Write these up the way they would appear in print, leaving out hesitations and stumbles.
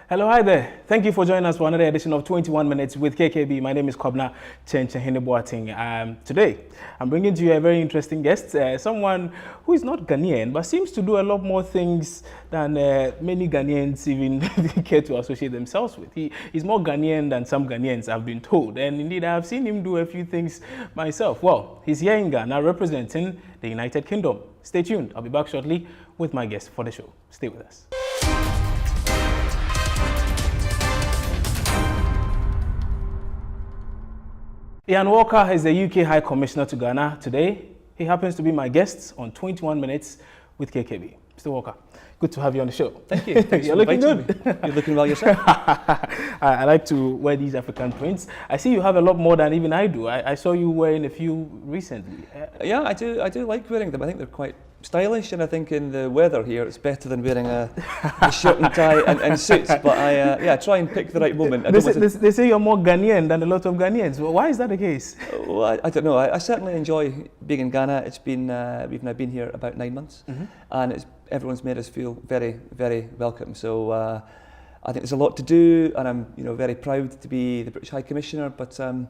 Hello, hi there. Thank you for joining us for another edition of 21 Minutes with KKB. My name is Kobna Chenchehene. Today, I'm bringing to you a very interesting guest, someone who is not Ghanaian, but seems to do a lot more things than many Ghanaians even care to associate themselves with. He's more Ghanaian than some Ghanaians, I've been told. And indeed, I've seen him do a few things myself. Well, he's here in Ghana representing the United Kingdom. Stay tuned. I'll be back shortly with my guest for the show. Stay with us. Iaian Walker is the UK High Commissioner to Ghana. Today, he happens to be my guest on 21 Minutes with KKB. Mr. Walker, good to have you on the show. Thank you. You're looking good. You're looking well yourself. I like to wear these African prints. I see you have a lot more than even I do. I saw you wearing a few recently. Yeah, I do like wearing them. I think they're quite stylish, and I think in the weather here it's better than wearing a shirt and tie and suits. But I try and pick the right moment. They say you're more Ghanaian than a lot of Ghanaians. Well, why is that the case? Well, I don't know. I certainly enjoy being in Ghana. It's been we've now been here about 9 months, and everyone's made us feel very, very welcome. So I think there's a lot to do, and I'm very proud to be the British High Commissioner. But I'm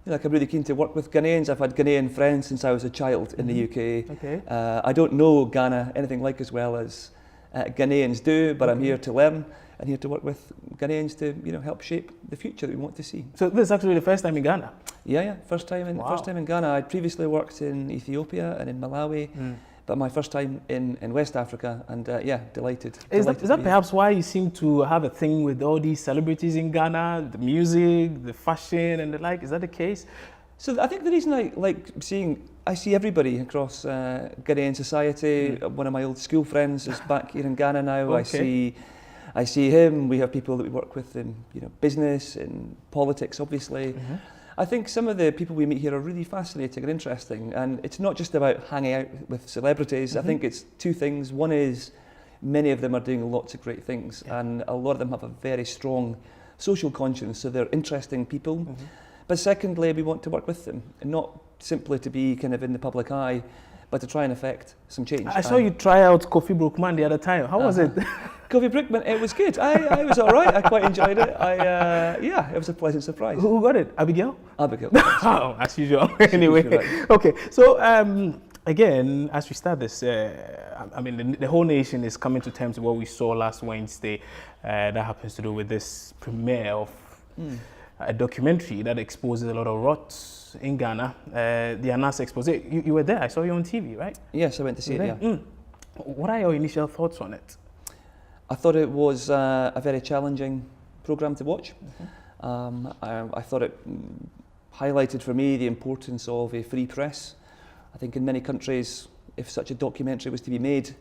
really keen to work with Ghanaians. I've had Ghanaian friends since I was a child in the UK. Okay. I don't know Ghana anything like as well as Ghanaians do, but I'm here to learn and here to work with Ghanaians to help shape the future that we want to see. So this is actually the first time in Ghana? Yeah, first time in Ghana. I'd previously worked in Ethiopia and in Malawi. But my first time in West Africa, and delighted. Is that perhaps why you seem to have a thing with all these celebrities in Ghana, the music, the fashion and the like? Is that the case? So I think the reason I like I see everybody across Ghanaian society. One of my old school friends is back here in Ghana now. Okay. I see him. We have people that we work with in business, in politics, obviously. I think some of the people we meet here are really fascinating and interesting, and it's not just about hanging out with celebrities. I think it's two things. One is many of them are doing lots of great things, and a lot of them have a very strong social conscience, so they're interesting people. But secondly, we want to work with them, and not simply to be kind of in the public eye, but to try and affect some change. I saw you try out Kofi Brookman the other time. How was it? Kofi Brookman, it was good. I was all right. I quite enjoyed it. It was a pleasant surprise. Who got it? Abigail? Abigail. Oh, as usual. Anyway, right. Okay. So again, as we start this, the whole nation is coming to terms with what we saw last Wednesday. That happens to do with this premiere of a documentary that exposes a lot of rot in Ghana. The Anas expose. You were there. I saw you on TV, right? Yes, I went to see it. Yeah. What are your initial thoughts on it? I thought it was a very challenging programme to watch. I thought it highlighted for me the importance of a free press. I think in many countries, if such a documentary was to be made,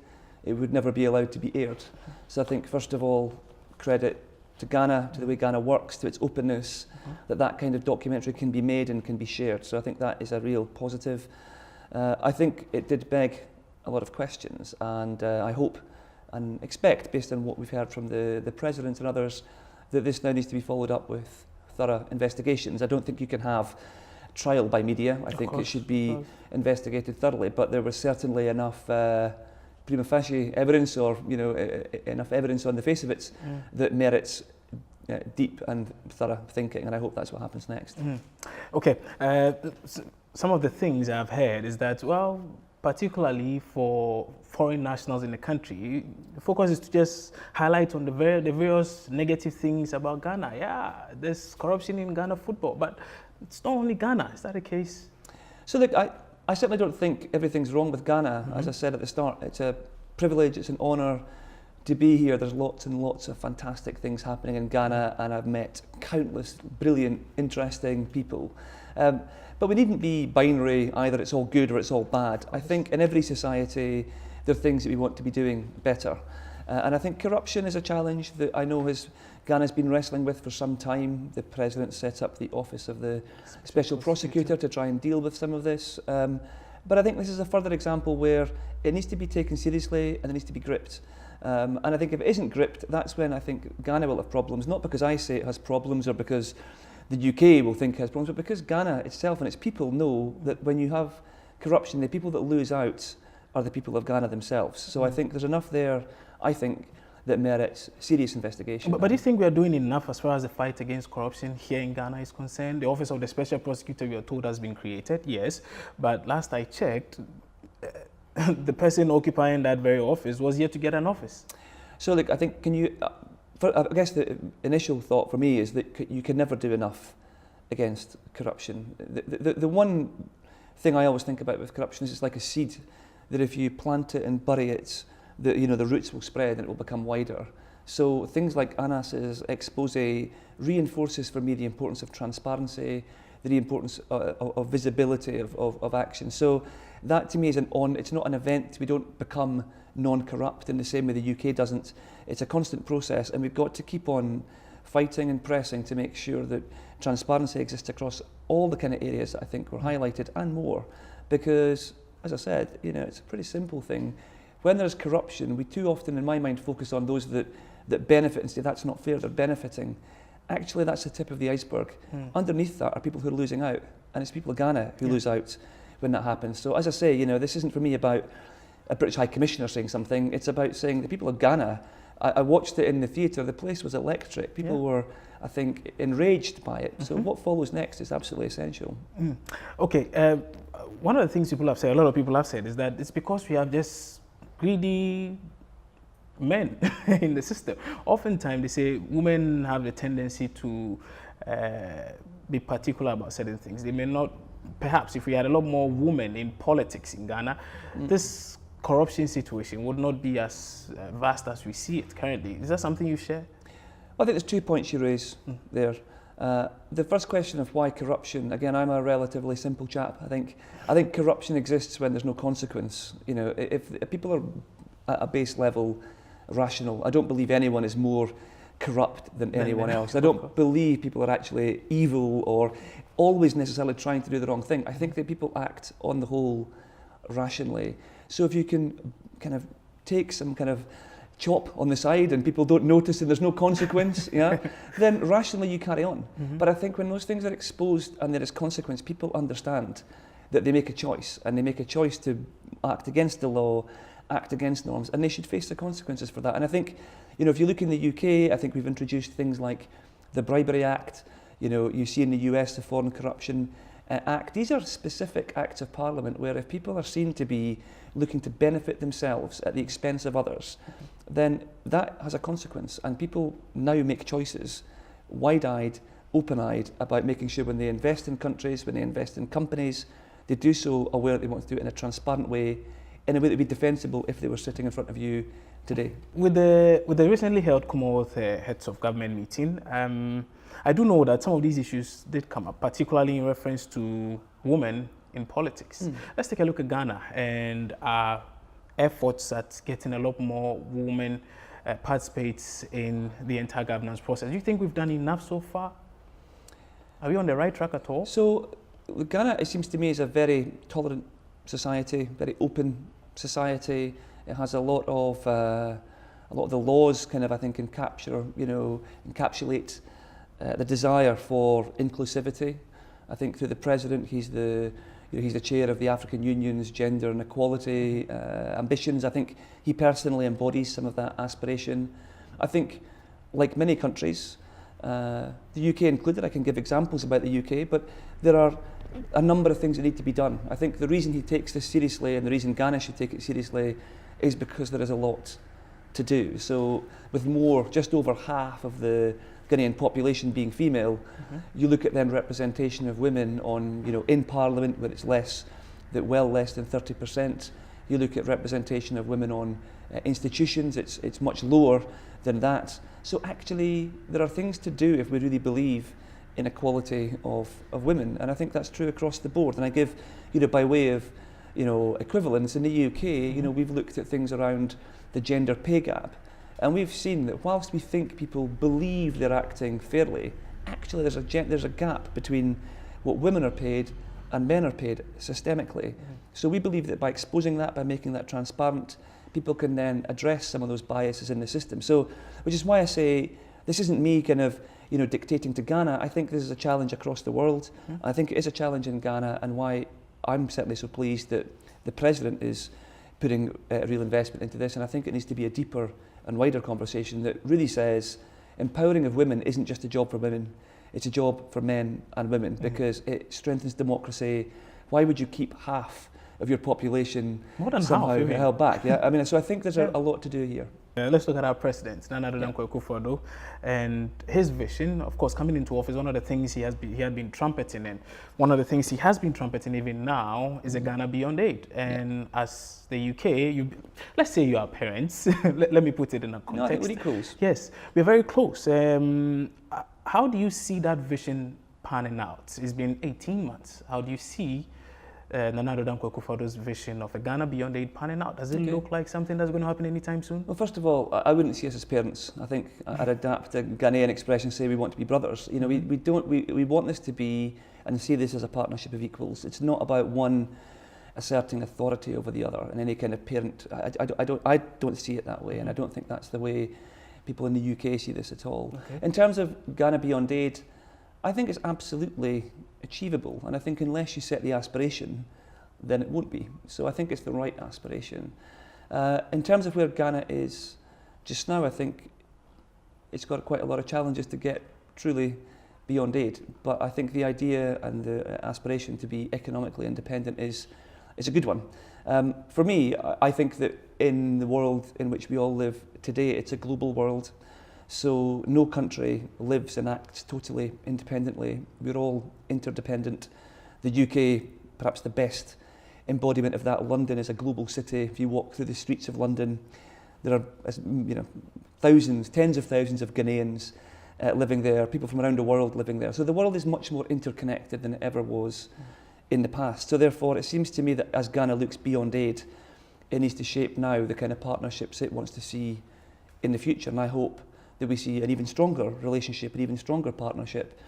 it would never be allowed to be aired. So I think, first of all, credit to Ghana, to the way Ghana works, to its openness, that kind of documentary can be made and can be shared. So I think that is a real positive. I think it did beg a lot of questions, and I hope and expect, based on what we've heard from the President and others, that this now needs to be followed up with thorough investigations. I don't think you can have trial by media. I think it should be investigated thoroughly, but there was certainly enough prima facie evidence, or enough evidence on the face of it that merits deep and thorough thinking, and I hope that's what happens next. Okay, some of the things I've heard is that, well, particularly for foreign nationals in the country, the focus is to just highlight on the various negative things about Ghana. Yeah, there's corruption in Ghana football, but it's not only Ghana. Is that the case? So look, I certainly don't think everything's wrong with Ghana. As I said at the start, it's a privilege, it's an honour to be here. There's lots and lots of fantastic things happening in Ghana, and I've met countless brilliant, interesting people. But we needn't be binary, either it's all good or it's all bad. I think in every society there are things that we want to be doing better. And I think corruption is a challenge that I know Ghana's been wrestling with for some time. The President set up the Office of the Special Prosecutor to try and deal with some of this. But I think this is a further example where it needs to be taken seriously and it needs to be gripped. And I think if it isn't gripped, that's when I think Ghana will have problems, not because I say it has problems or because the UK will think it has problems, but because Ghana itself and its people know that when you have corruption, the people that lose out are the people of Ghana themselves. So I think there's enough there, I think, that merits serious investigation. But do you think we are doing enough as far as the fight against corruption here in Ghana is concerned? The Office of the Special Prosecutor, we are told, has been created, yes, but last I checked, the person occupying that very office was yet to get an office. So look, I think, I guess the initial thought for me is that you can never do enough against corruption. The one thing I always think about with corruption is it's like a seed, that if you plant it and bury it, the roots will spread and it will become wider. So things like Anas's expose reinforces for me the importance of transparency, the importance of visibility of action. So that to me is it's not an event. We don't become non-corrupt in the same way the UK doesn't. It's a constant process, and we've got to keep on fighting and pressing to make sure that transparency exists across all the kind of areas that I think were highlighted and more. Because, as I said, it's a pretty simple thing. When there's corruption, we too often, in my mind, focus on those that benefit and say that's not fair, they're benefiting. Actually, that's the tip of the iceberg. Underneath that are people who are losing out, and it's people of Ghana who lose out when that happens. So as I say, this isn't for me about a British High Commissioner saying something, it's about saying the people of Ghana, I watched it in the theatre, the place was electric. People were, I think, enraged by it. So what follows next is absolutely essential. Okay, one of the things people have said, a lot of people have said, is that it's because we have just greedy men in the system. Oftentimes they say women have the tendency to be particular about certain things. They may not, perhaps if we had a lot more women in politics in Ghana, this corruption situation would not be as vast as we see it currently. Is that something you share? Well, I think there's 2 points you raise there. The first question of why corruption, again, I'm a relatively simple chap. I think corruption exists when there's no consequence. If people are at a base level rational, I don't believe anyone is more corrupt than anyone else. I don't believe people are actually evil or always necessarily trying to do the wrong thing. I think that people act on the whole rationally. So if you can kind of take some kind of chop on the side and people don't notice and there's no consequence, then rationally you carry on. But I think when those things are exposed and there is consequence, people understand that they make a choice, and they make a choice to act against the law, act against norms, and they should face the consequences for that. And I think, if you look in the UK, I think we've introduced things like the Bribery Act, you see in the US the Foreign Corruption Act. These are specific acts of Parliament where if people are seen to be looking to benefit themselves at the expense of others, then that has a consequence, and people now make choices, wide-eyed, open-eyed, about making sure when they invest in countries, when they invest in companies, they do so aware that they want to do it in a transparent way, in a way that would be defensible if they were sitting in front of you today. With the recently held Commonwealth Heads of Government meeting, I do know that some of these issues did come up, particularly in reference to women in politics. Let's take a look at Ghana and our efforts at getting a lot more women participate in the entire governance process. Do you think we've done enough so far? Are we on the right track at all? So Ghana, it seems to me, is a very tolerant society, very open society. It has a lot of the laws kind of, I think, encapsulate the desire for inclusivity. I think through the president, he's the chair of the African Union's gender and equality ambitions. I think he personally embodies some of that aspiration. I think, like many countries, the UK included, I can give examples about the UK, but there are a number of things that need to be done. I think the reason he takes this seriously and the reason Ghana should take it seriously is because there is a lot to do. So with just over half of the Ghanaian population being female, you look at then representation of women on, in Parliament, where it's less than 30%. You look at representation of women on institutions, it's much lower than that. So actually, there are things to do if we really believe in equality of women, and I think that's true across the board. And I give, by way of, equivalence, in the UK, we've looked at things around the gender pay gap, and we've seen that whilst we think people believe they're acting fairly, actually there's a gap between what women are paid and men are paid systemically. So we believe that by exposing that, by making that transparent, people can then address some of those biases in the system. So, which is why I say this isn't me kind of, dictating to Ghana. I think this is a challenge across the world. I think it is a challenge in Ghana, and why I'm certainly so pleased that the president is putting real investment into this. And I think it needs to be a deeper and wider conversation that really says empowering of women isn't just a job for women, it's a job for men and women, because it strengthens democracy. Why would you keep half of your population More than somehow half, held back? Yeah, I mean, so I think there's a lot to do here. Let's look at our president, Nana Addo Dankwa Akufo-Addo, and his vision. Of course, coming into office, one of the things he had been trumpeting, and one of the things he has been trumpeting even now is a Ghana beyond aid. And as the UK, let's say you are parents. let me put it in a context. No, I think we're equals. Yes, we're very close. How do you see that vision panning out? It's been 18 months. How do you see Nana Addo Dankwa Akufo-Addo's vision of a Ghana beyond aid panning out? Does it look like something that's going to happen anytime soon? Well, first of all, I wouldn't see us as parents. I think I'd adapt a Ghanaian expression and say we want to be brothers. You know, we want this to be, and see this as a partnership of equals. It's not about one asserting authority over the other and any kind of parent. I don't see it that way, and I don't think that's the way people in the UK see this at all. Okay. In terms of Ghana beyond aid, I think it's absolutely achievable, and I think unless you set the aspiration, then it won't be. So I think it's the right aspiration. In terms of where Ghana is just now, I think it's got quite a lot of challenges to get truly beyond aid, but I think the idea and the aspiration to be economically independent is a good one. For me, I think that in the world in which we all live today, it's a global world. So no country lives and acts totally independently. We're all interdependent. The UK, perhaps the best embodiment of that. London is a global city. If you walk through the streets of London, there are thousands, tens of thousands of Ghanaians living there, people from around the world living there. So the world is much more interconnected than it ever was in the past. So therefore, it seems to me that as Ghana looks beyond aid, it needs to shape now the kind of partnerships it wants to see in the future. And I hope that we see an even stronger relationship, an even stronger partnership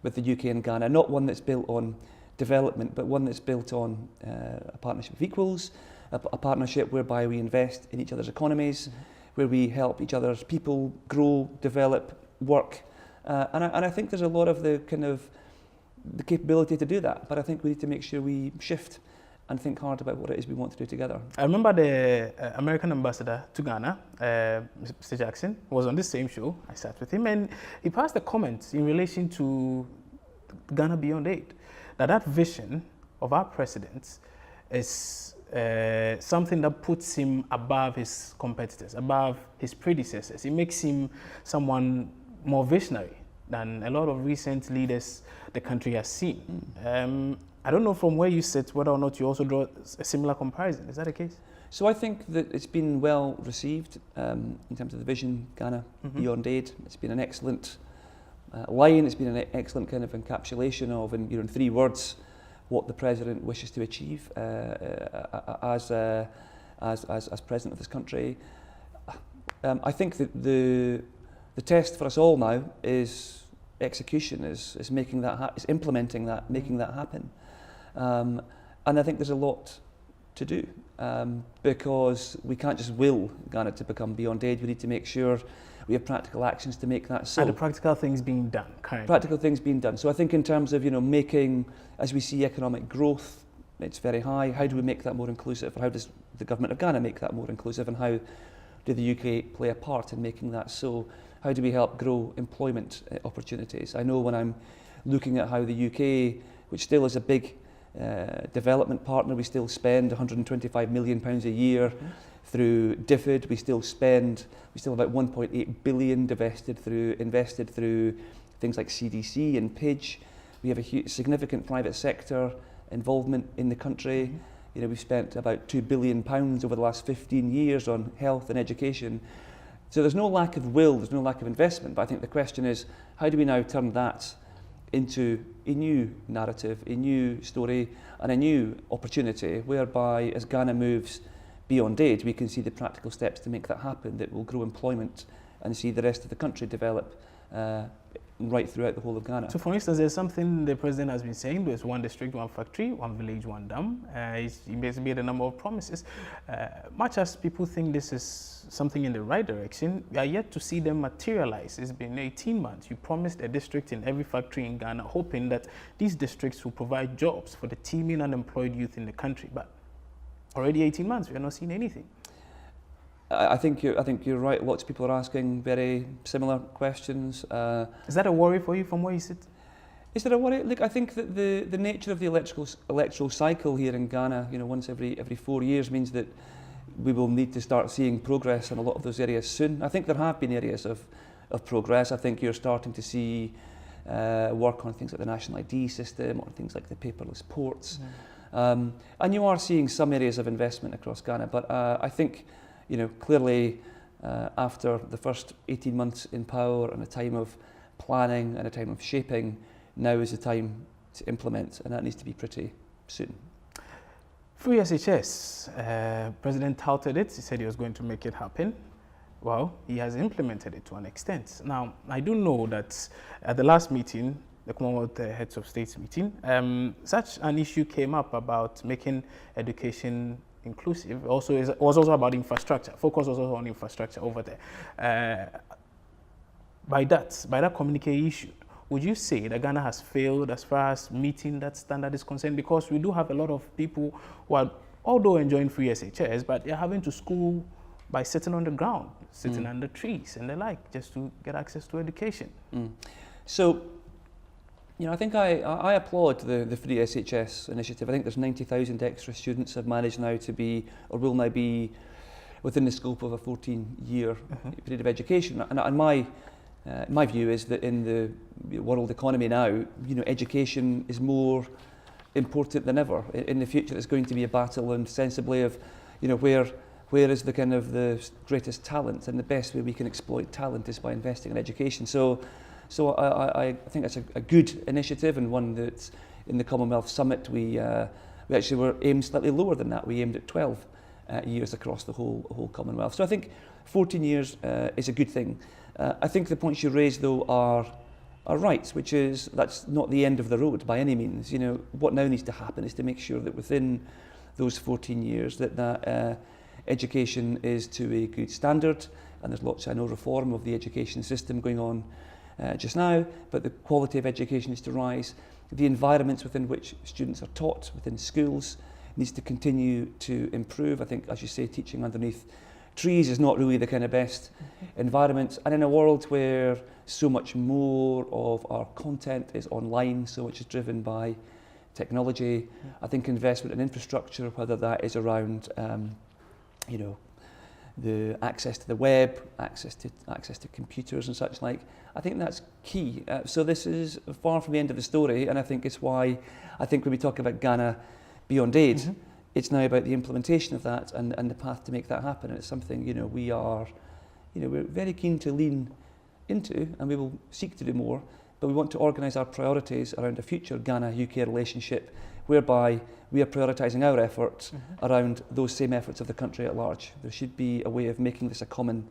with the UK and Ghana, not one that's built on development, but one that's built on a partnership of equals, a partnership whereby we invest in each other's economies, where we help each other's people grow, develop, work. And I think there's a lot of the capability to do that, but I think we need to make sure we shift and think hard about what it is we want to do together. I remember the American ambassador to Ghana, Mr. Jackson, was on this same show. I sat with him and he passed a comment in relation to Ghana Beyond Aid, that vision of our president is something that puts him above his competitors, above his predecessors. It makes him someone more visionary than a lot of recent leaders the country has seen. I don't know from where you sit whether or not you also draw a similar comparison. Is that the case? So I think that it's been well received in terms of the vision, Ghana Beyond Aid. It's been an excellent line. It's been an excellent kind of encapsulation of, in 3 words, what the president wishes to achieve as president of this country. I think that the test for us all now is execution, is making that is implementing that, making that happen. And I think there's a lot to do because we can't just will Ghana to become beyond aid. We need to make sure we have practical actions to make that so. And the practical things being done currently. Practical things being done. So I think in terms of making, as we see economic growth, it's very high. How do we make that more inclusive? Or how does the government of Ghana make that more inclusive? And how do the UK play a part in making that so? How do we help grow employment opportunities? I know when I'm looking at how the UK, which still is a big development partner, we still spend £125 million a year through DFID. We still have about 1.8 billion invested through things like CDC and PIDGE. We have a significant private sector involvement in the country. We've spent about £2 billion over the last 15 years on health and education. So there's no lack of will, there's no lack of investment, but I think the question is, how do we now turn that into a new narrative, a new story, and a new opportunity whereby as Ghana moves beyond aid, we can see the practical steps to make that happen that will grow employment and see the rest of the country develop right throughout the whole of Ghana. So for instance, there's something the president has been saying, there's 1 district, 1 factory, 1 village, 1 dam. He basically made a number of promises. Much as people think this is something in the right direction, we are yet to see them materialize. It's been 18 months. You promised a district in every factory in Ghana, hoping that these districts will provide jobs for the teeming unemployed youth in the country. But already 18 months, we are not seeing anything. I think you're right. Lots of people are asking very similar questions. Is that a worry for you from where you sit? Is there a worry? Look, I think that the nature of the electoral cycle here in Ghana, once every 4 years, means that we will need to start seeing progress in a lot of those areas soon. I think there have been areas of progress. I think you're starting to see work on things like the national ID system, or things like the paperless ports. And you are seeing some areas of investment across Ghana. But I think, clearly after the first 18 months in power and a time of planning and a time of shaping, now is the time to implement, and that needs to be pretty soon. Free SHS, President touted it. He said he was going to make it happen. Well, he has implemented it to an extent. Now, I do know that at the last meeting, the Commonwealth Heads of States meeting, such an issue came up about making education inclusive. It was also about infrastructure. Focus was also on infrastructure over there. By that communique issue, would you say that Ghana has failed as far as meeting that standard is concerned? Because we do have a lot of people who are, although enjoying free SHS, but they're having to school by sitting on the ground, sitting under trees and the like, just to get access to education. So, I think I applaud the free SHS initiative. I think there's 90,000 extra students have managed now to be, or will now be, within the scope of a 14-year period of education. And my view is that in the world economy now, education is more important than ever. In the future, it's going to be a battle, and sensibly, of where is the kind of the greatest talent, and the best way we can exploit talent is by investing in education. So I think that's a good initiative, and one that in the Commonwealth Summit we actually were aimed slightly lower than that. We aimed at 12 years across the whole Commonwealth. So I think 14 years is a good thing. I think the points you raised, though, are right, which is that's not the end of the road by any means. What now needs to happen is to make sure that within those 14 years that education is to a good standard, and there's lots, I know, reform of the education system going on just now, but the quality of education is to rise. The environments within which students are taught within schools needs to continue to improve. I think, as you say, teaching underneath trees is not really the kind of best environment. And in a world where so much more of our content is online, so much is driven by technology, I think investment in infrastructure, whether that is around the access to the web, access to computers and such like, I think that's key. So this is far from the end of the story, and I think it's why I think when we talk about Ghana Beyond Aid, it's now about the implementation of that and the path to make that happen. And it's something we're very keen to lean into, and we will seek to do more. But we want to organise our priorities around a future Ghana-UK relationship, whereby we are prioritising our efforts around those same efforts of the country at large. There should be a way of making this a common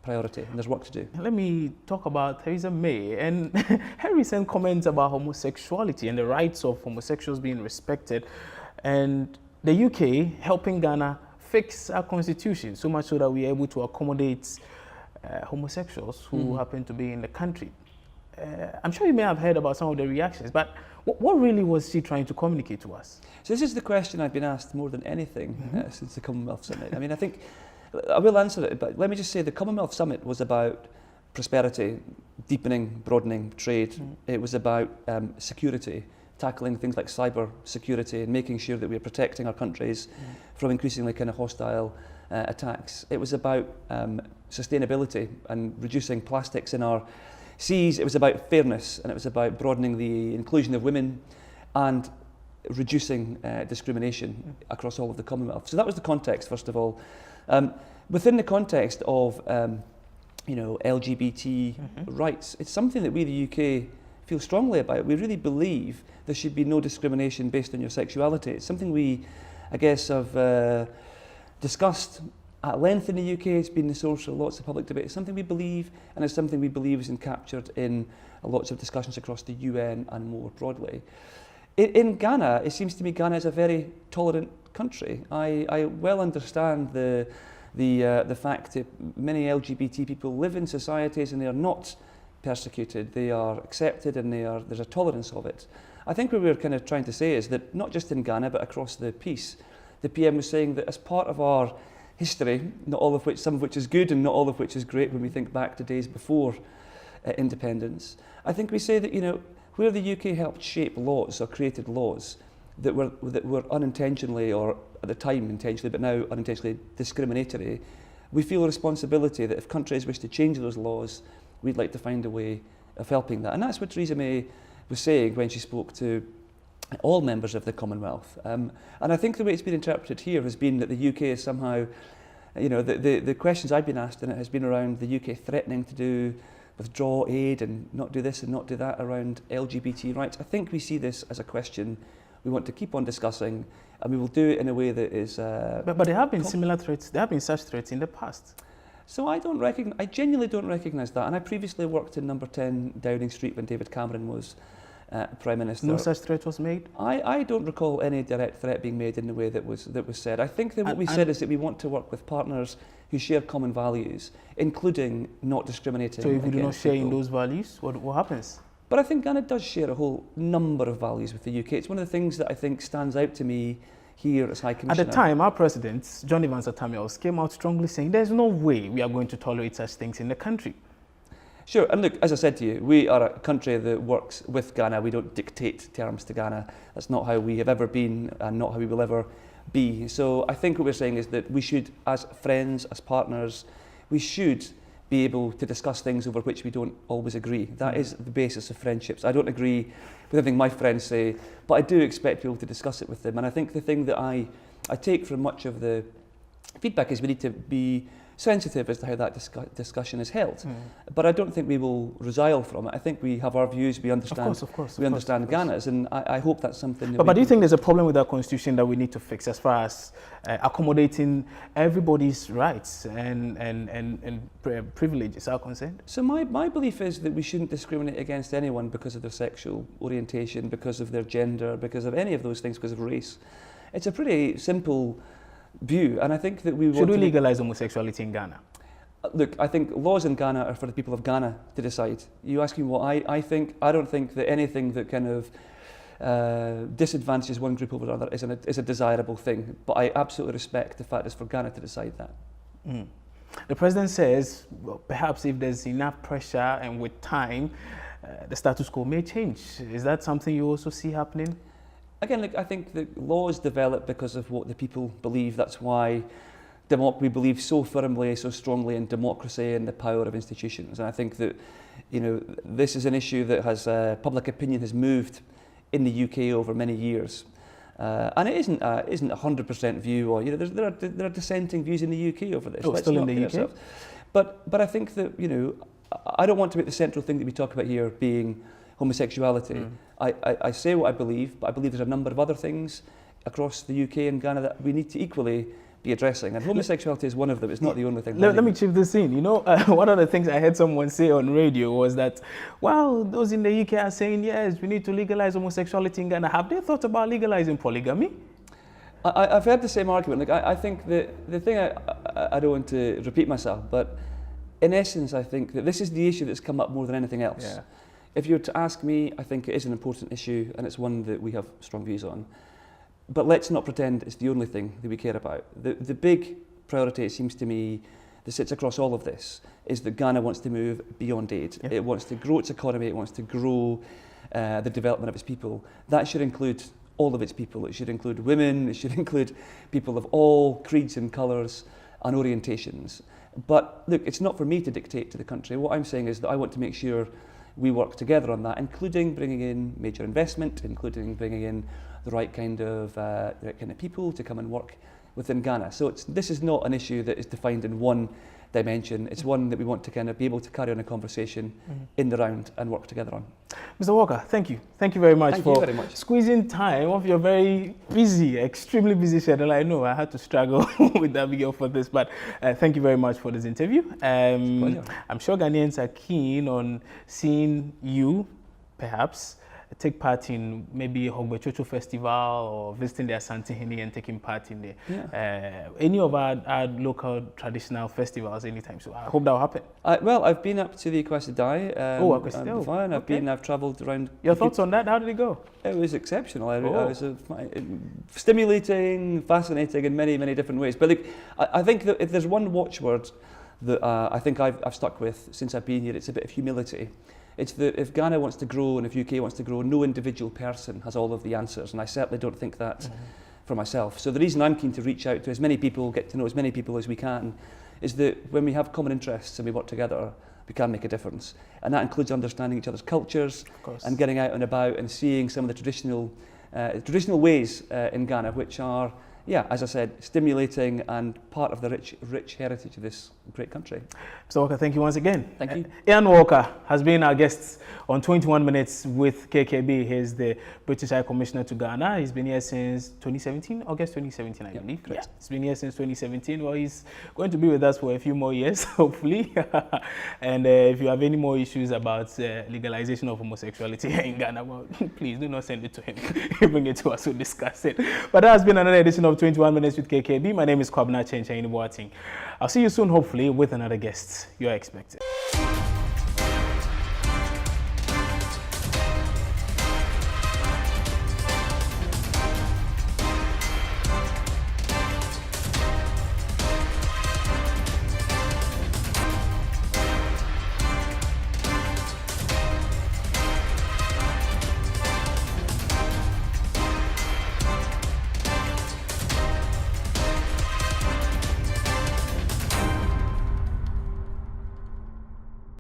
priority, and there's work to do. Let me talk about Theresa May and her recent comments about homosexuality and the rights of homosexuals being respected, and the UK helping Ghana fix our constitution, so much so that we are able to accommodate homosexuals who happen to be in the country. I'm sure you may have heard about some of the reactions, but what really was she trying to communicate to us? So this is the question I've been asked more than anything since the Commonwealth Summit. I mean, I think I will answer it, but let me just say the Commonwealth Summit was about prosperity, deepening, broadening trade. It was about security, tackling things like cyber security and making sure that we're protecting our countries from increasingly kind of hostile attacks. It was about sustainability and reducing plastics in our seas. It was about fairness, and it was about broadening the inclusion of women and reducing discrimination across all of the Commonwealth. So that was the context, first of all. Within the context of LGBT rights, it's something that we, the UK, feel strongly about. We really believe there should be no discrimination based on your sexuality. It's something we, I guess, have discussed at length in the UK. It's been the source of lots of public debate. It's something we believe, and it's something we believe is captured in lots of discussions across the UN and more broadly. In Ghana, it seems to me Ghana is a very tolerant country. I well understand the fact that many LGBT people live in societies and they are not persecuted, they are accepted, and there's a tolerance of it. I think what we're kind of trying to say is that not just in Ghana but across the piece, the PM was saying that as part of our history, not all of which, some of which is good and not all of which is great when we think back to days before independence. I think we say that, you know, where the UK helped shape laws or created laws that were unintentionally, or at the time intentionally, but now unintentionally discriminatory, we feel a responsibility that if countries wish to change those laws, we'd like to find a way of helping that. And that's what Theresa May was saying when she spoke to all members of the Commonwealth. And I think the way it's been interpreted here has been that the UK is somehow, you know, the questions I've been asked in it has been around the UK threatening to withdraw aid and not do this and not do that around LGBT rights. I think we see this as a question we want to keep on discussing, and we will do it in a way that is... But there have been similar threats, there have been such threats in the past. So I genuinely don't recognise that, and I previously worked in number 10 Downing Street when David Cameron was Prime Minister. No such threat was made? I don't recall any direct threat being made in the way that was said. I think that what we said is that we want to work with partners who share common values, including not discriminating. So if we do not share people. in those values, what happens? But I think Ghana does share a whole number of values with the UK. It's one of the things that I think stands out to me here as High Commissioner. At the time, our president, John Evans Atta-Mills, came out strongly saying there's no way we are going to tolerate such things in the country. Sure, and look, as I said to you, we are a country that works with Ghana. We don't dictate terms to Ghana. That's not how we have ever been and not how we will ever be. So I think what we're saying is that we should, as friends, as partners, we should be able to discuss things over which we don't always agree. That is the basis of friendships. I don't agree with everything my friends say, but I do expect people to discuss it with them. And I think the thing that I take from much of the feedback is we need to be sensitive as to how that discussion is held. But I don't think we will resile from it. I think we have our views, we understand, we understand Ghana's, and I hope that's something that But do you think there's a problem with our constitution that we need to fix as far as accommodating everybody's rights and privileges are concerned? So my belief is that we shouldn't discriminate against anyone because of their sexual orientation, because of their gender, because of any of those things, because of race. It's a pretty simple view, and I think that we should we legalize homosexuality in Ghana? Look, I think laws in Ghana are for the people of Ghana to decide. You ask me what I think. I don't think that anything that kind of disadvantages one group over another is a desirable thing, but I absolutely respect the fact it's for Ghana to decide that. The president says, well, perhaps if there's enough pressure and with time, the status quo may change. Is that something you also see happening? Again, look, I think that laws develop because of what the people believe. That's why we believe so firmly, so strongly in democracy and the power of institutions. And I think that, you know, this is an issue that has public opinion has moved in the UK over many years, and it isn't a 100% view. Or, you know, there are dissenting views in the UK over this. Oh, still in the UK. But I think that, you know, I don't want to make the central thing that we talk about here being homosexuality. I say what I believe, but I believe there's a number of other things across the UK and Ghana that we need to equally be addressing, and homosexuality is one of them. It's not the only thing. Let me chip this in. You know, one of the things I heard someone say on radio was that, well, those in the UK are saying, yes, we need to legalize homosexuality in Ghana. Have they thought about legalizing polygamy? I've heard the same argument. Like, I think the thing, I don't want to repeat myself, but in essence, I think that this is the issue that's come up more than anything else. Yeah. If you were to ask me, I think it is an important issue, and it's one that we have strong views on. But let's not pretend it's the only thing that we care about. The big priority, it seems to me, that sits across all of this is that Ghana wants to move beyond aid. Yeah. It wants to grow its economy, it wants to grow the development of its people. That should include all of its people. It should include women, it should include people of all creeds and colours and orientations. But look, it's not for me to dictate to the country. What I'm saying is that I want to make sure we work together on that, including bringing in major investment, including bringing in the right kind of people to come and work within Ghana. So this is not an issue that is defined in one dimension. It's one that we want to kind of be able to carry on a conversation in the round and work together on. Mr. Walker, thank you. Thank you very much for squeezing time off your very busy, extremely busy schedule. I know I had to struggle with Abigail for this, but thank you very much for this interview. I'm sure Ghanaians are keen on seeing you, perhaps, take part in maybe a Hogbechocho festival or visiting their Santihini and taking part in any of our local traditional festivals anytime. So I hope that will happen. Well, I've been up to the Equestridae. I've travelled around. Your thoughts on that? How did it go? It was exceptional. It was stimulating, fascinating in many, many different ways. But I think that if there's one watchword that I think I've stuck with since I've been here, it's a bit of humility. It's that if Ghana wants to grow and if UK wants to grow, no individual person has all of the answers, and I certainly don't think that for myself. So the reason I'm keen to reach out to as many people, get to know as many people as we can, is that when we have common interests and we work together, we can make a difference. And that includes understanding each other's cultures and getting out and about and seeing some of the traditional ways in Ghana, which are, as I said, stimulating and part of the rich heritage of this great country. Mr. Walker, thank you once again. Thank you. Iaian Walker has been our guest on 21 Minutes with KKB. He's the British High Commissioner to Ghana. He's been here since 2017, August 2017, I believe. Correct. Yeah, he's been here since 2017. Well, he's going to be with us for a few more years, hopefully. And if you have any more issues about legalization of homosexuality here in Ghana, well, please do not send it to him. Bring it to us, we'll discuss it. But that has been another edition of 21 Minutes with KKB. My name is Kwabena Chencha Inibuating. I'll see you soon, hopefully, with another guest you're expecting.